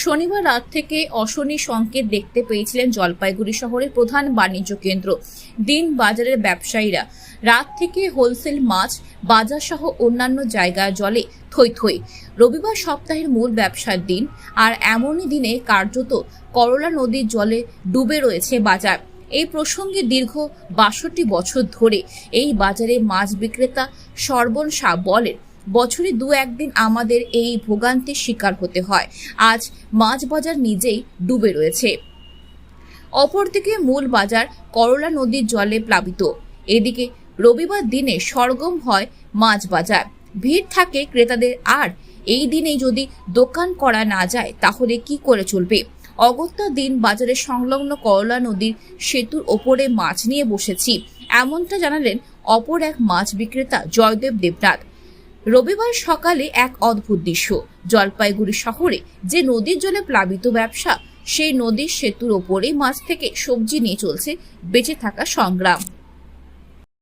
শনিবার রাত থেকে অশনি সংকেত দেখতে পেয়েছিলেন জলপাইগুড়ি শহরের প্রধান বাণিজ্য কেন্দ্র দিন বাজারের ব্যবসায়ীরা। রাত থেকে হোলসেল মাছ বাজার সহ অন্যান্য জায়গায় জলে থই থই। রবিবার সপ্তাহের মূল ব্যবসার দিন, আর এমনই দিনে কার্যত করলা নদীর জলে ডুবে রয়েছে বাজার। এই প্রসঙ্গে দীর্ঘ ৬২ বছর ধরে এই বাজারে মাছ বিক্রেতা সর্বণ শাহ বলেন, বছরে ২-১ দিন আমাদের এই ভোগান্তির শিকার হতে হয়। আজ মাছ বাজার নিজেই ডুবে রয়েছে। অপরদিকে মূল বাজার করলা নদীর জলে প্লাবিত। এদিকে রবিবার দিনে সরগম হয় মাছ বাজার, ভিড় থাকে ক্রেতাদের। আর এই দিনেই যদি দোকান করা না যায় তাহলে কি করে চলবে? অগত্যা দিন বাজারে সংলগ্ন করলা নদীর সেতুর ওপরে মাছ নিয়ে বসেছি, এমনটা জানালেন অপর এক মাছ বিক্রেতা জয়দেব দেবনাথ। রবিবার সকালে এক অদ্ভুত দৃশ্য। জলপাইগুড়ি শহরে যে নদীর জলে প্লাবিত ব্যবসা, সেই নদীর সেতুর ওপরেই মাছ থেকে সবজি নিয়ে চলছে বেঁচে থাকা সংগ্রাম।